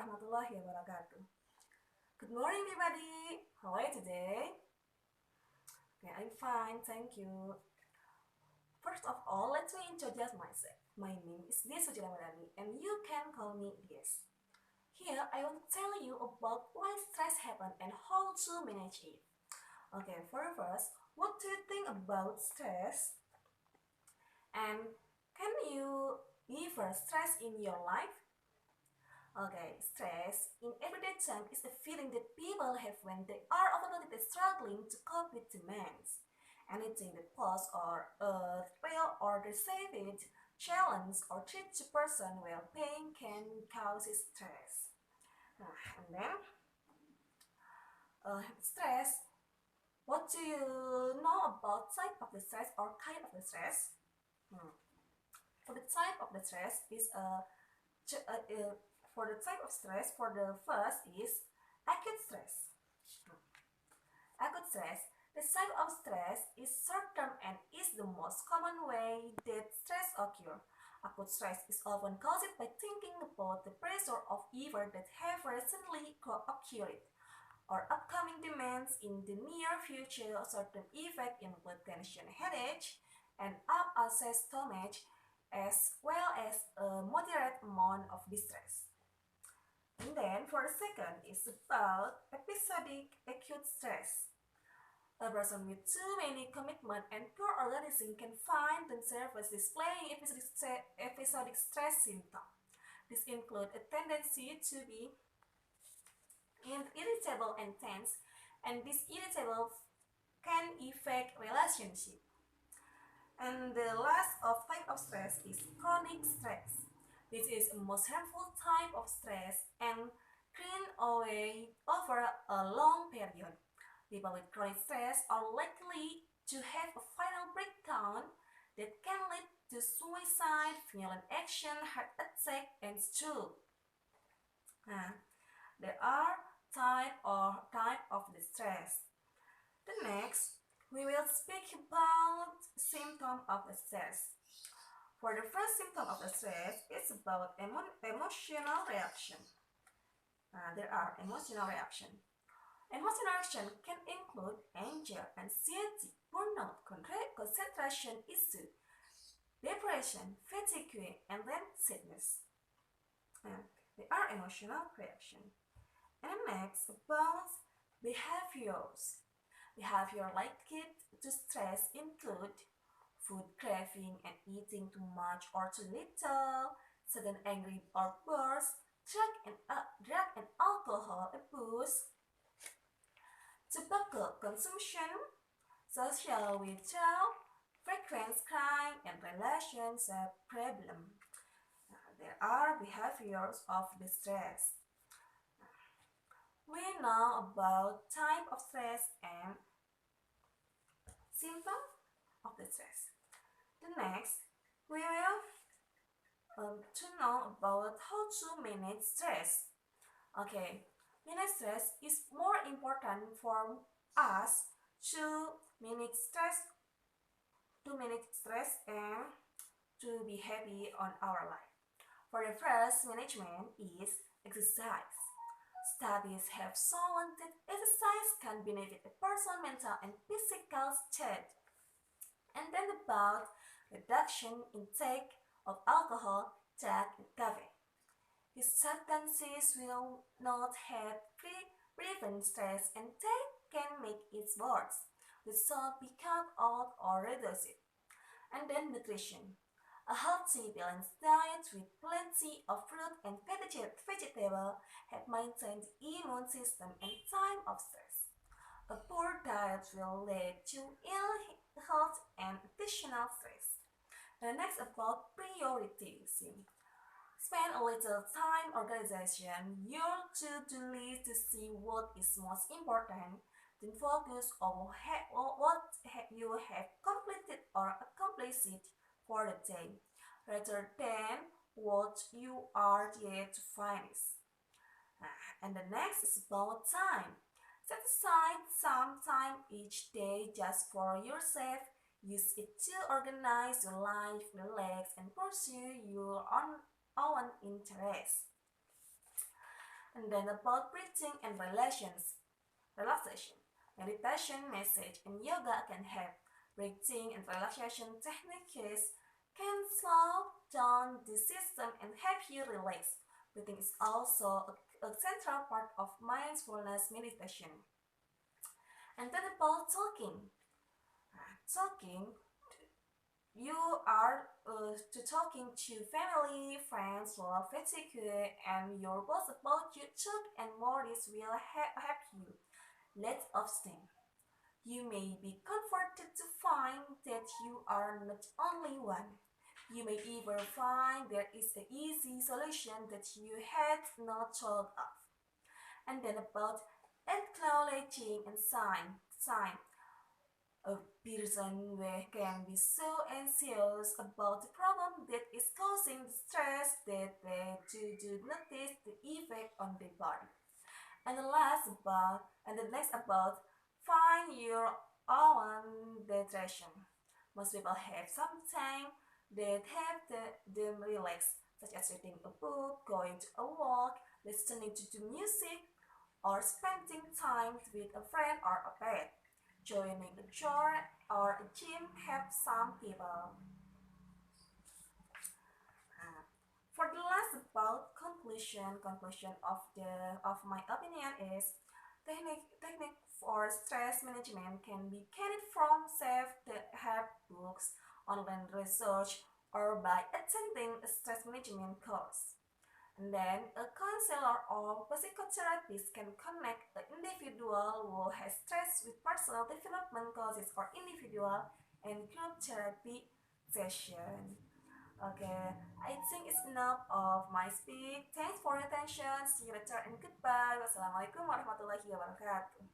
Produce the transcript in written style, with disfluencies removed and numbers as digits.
warahmatullahi wabarakatuh. Good morning, everybody. How are you today? Okay, I'm fine, thank you. First of all, let me introduce myself. My name is Puji Ramadhani, and you can call me Des. Here, I will tell you about why stress happens and how to manage it. Okay, first, what do you think about stress? And can you ever stress in your life? Okay, stress in everyday time is a feeling that people have when they are overloaded and struggling to cope with demands. Anything that pose or real or perceived challenge or treat a person well pain can cause stress. And then stress. What do you know about type of the stress or kind of the stress? Hmm. For the type of the stress is for the type of stress, for the first is acute stress. Acute stress. The type of stress is short-term and is the most common way that stress occurs. Acute stress is often caused by thinking about the pressure of events that have recently occurred or upcoming demands in the near future. Certain effects include tension, headache, and upset stomach, as well as a moderate amount of distress. And then for the second is about episodic acute stress. A person with too many commitment and poor organizing can find themselves displaying episodic stress symptoms. This include a tendency to be irritable and tense, and this irritable can affect relationship. And the last of type of stress is chronic stress. This is the most harmful type of stress and can away over a long period. People with chronic stress are likely to have a final breakdown that can lead to suicide, violent action, heart attack, and stroke. There are type of the stress. The next, we will speak about symptom of the stress. For the first symptom of the stress, it's about emotional reaction. There are emotional reaction. Emotional reaction can include anger, anxiety, burnout, concentration issue, depression, fatigue, and then sadness. They are emotional reaction. And next, about behaviors. Behavior likely to stress include food craving and eating too much or too little, sudden angry outbursts, drug and alcohol abuse, tobacco consumption, social withdrawal, frequent crying, and relationship problem. There are behaviors of distress. We know about type of stress and symptom of the stress. The next, we will to know about how to manage stress. Okay, manage stress is more important for us to manage stress, and to be happy on our life. For the first management is exercise. Studies have shown that exercise can benefit a person's mental and physical state. And then about reduction intake of alcohol, drug, and coffee. These substances will not help prevent stress and they can make it worse. The salt be cut out or reduce it. And then nutrition. A healthy, balanced diet with plenty of fruit and vegetable help maintain the immune system in time of stress. A poor diet will lead to ill health and additional stress. The next about prioritizing. Spend a little time organization your to-do list to see what is most important. Then focus on what you have completed or accomplished for the day, rather than what you are yet to finish. And the next is about time. Set aside some time each day just for yourself. Use it to organize your life, relax, and pursue your own interests. And then about breathing and relaxation. Meditation, message, and yoga can help. Breathing and relaxation techniques can slow down the system and help you relax. Breathing is also a central part of mindfulness meditation. And then about talking. Talking, you are talking to family, friends, or fatigue, and your boss about your talk and more. This will help you. Let's abstain. You may be comforted to find that you are not only one. You may even find there is an easy solution that you had not thought of. And then about acknowledging and sign. A person can be so anxious about the problem that is causing the stress that they do notice the effect on the body. And the next about find your own direction. Most people have something that help them relax, such as reading a book, going to a walk, listening to the music, or spending time with a friend or a pet. Joining a church or a gym helps some people. Uh, for the last about conclusion of my opinion is technique for stress management can be carried from self-help books, online research, or by attending a stress management course. And then a counselor or psychotherapist can connect the individual who has stress with personal development courses or individual and group therapy session. Okay, I think it's enough of my speak. Thanks for your attention. See you later and goodbye. Wassalamualaikum warahmatullahi wabarakatuh.